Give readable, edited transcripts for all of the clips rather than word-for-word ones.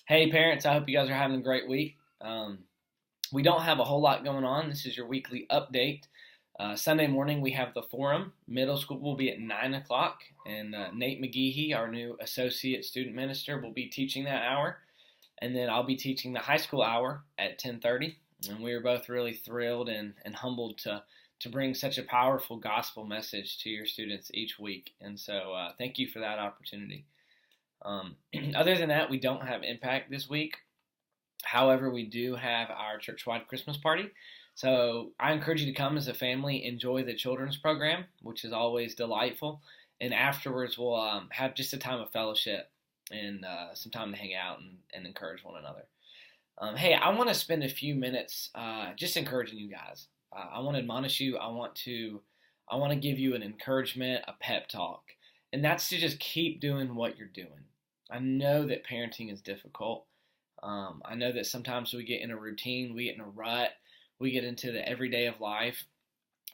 Hey parents, I hope you guys are having a great week. We don't have a whole lot going on. This is your weekly update. Sunday morning we have the forum. Middle school will be at 9 o'clock, and Nate McGeehee, our new associate student minister, will be teaching that hour. And then I'll be teaching the high school hour at 10:30. And we are both really thrilled and humbled to bring such a powerful gospel message to your students each week. And so thank you for that opportunity. Um, Other than that, we don't have Impact this week. However, we do have our church-wide Christmas party. So I encourage you to come as a family, enjoy the children's program, which is always delightful. And afterwards, we'll have just a time of fellowship and some time to hang out and encourage one another. Hey, I want to spend a few minutes just encouraging you guys. I want to admonish you. I want to give you an encouragement, a pep talk, and that's to just keep doing what you're doing. I know that parenting is difficult. I know that sometimes we get in a routine, we get in a rut, we get into the everyday of life,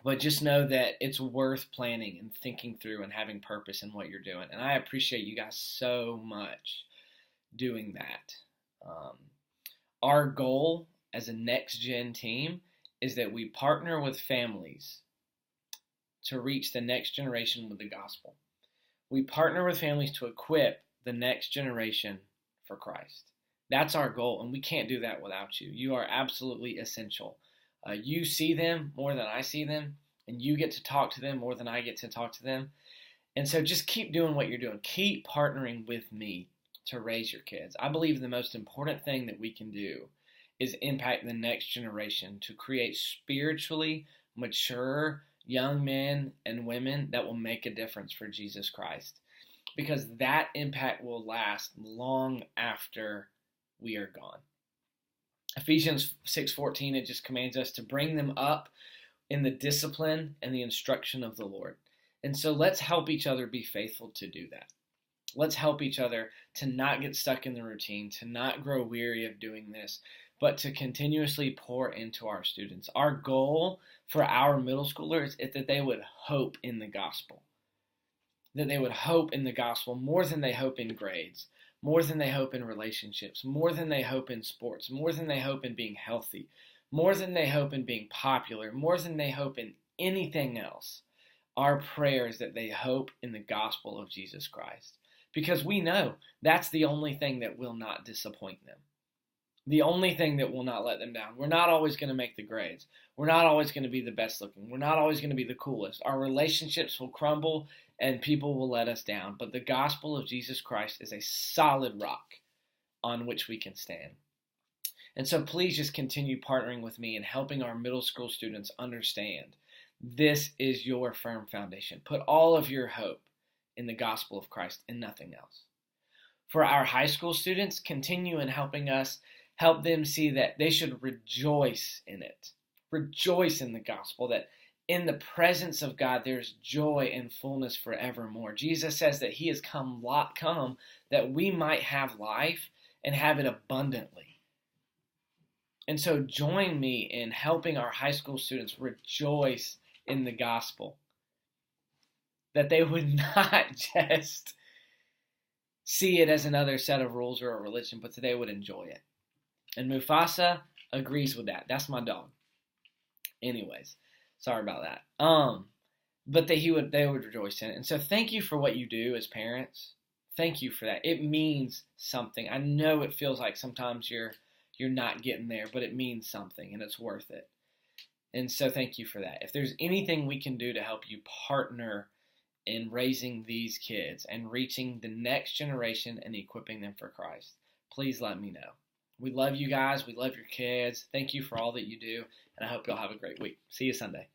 but just know that it's worth planning and thinking through and having purpose in what you're doing. And I appreciate you guys so much doing that. Um, our goal as a next gen team is that we partner with families to reach the next generation with the gospel. We partner with families to equip the next generation for Christ. That's our goal, and we can't do that without you. You are absolutely essential. You see them more than I see them, and you get to talk to them more than I get to talk to them. And so just keep doing what you're doing. Keep partnering with me to raise your kids. I believe the most important thing that we can do is impact the next generation to create spiritually mature young men and women that will make a difference for Jesus Christ. Because that impact will last long after we are gone. Ephesians 6:14, it just commands us to bring them up in the discipline and the instruction of the Lord. And so let's help each other be faithful to do that. Let's help each other to not get stuck in the routine, to not grow weary of doing this, but to continuously pour into our students. Our goal for our middle schoolers is that they would hope in the gospel. That they would hope in the gospel more than they hope in grades, more than they hope in relationships, more than they hope in sports, more than they hope in being healthy, more than they hope in being popular, more than they hope in anything else. Our prayer is that they hope in the gospel of Jesus Christ. Because we know that's the only thing that will not disappoint them. The only thing that will not let them down. We're not always going to make the grades. We're not always going to be the best looking. We're not always going to be the coolest. Our relationships will crumble and people will let us down. But the gospel of Jesus Christ is a solid rock on which we can stand. And so please just continue partnering with me and helping our middle school students understand this is your firm foundation. Put all of your hope in the gospel of Christ and nothing else. For our high school students, continue in helping us help them see that they should rejoice in it. Rejoice in the gospel, that in the presence of God there's joy and fullness forevermore. Jesus says that he has come that we might have life and have it abundantly. And so join me in helping our high school students rejoice in the gospel. That they would not just see it as another set of rules or a religion, but that they would enjoy it. And Mufasa agrees with that. That's my dog. Anyways, sorry about that. But they would rejoice in it. And so thank you for what you do as parents. Thank you for that. It means something. I know it feels like sometimes you're not getting there, but it means something and it's worth it. And so thank you for that. If there's anything we can do to help you partner in raising these kids and reaching the next generation and equipping them for Christ, please let me know. We love you guys. We love your kids. Thank you for all that you do, and I hope y'all have a great week. See you Sunday.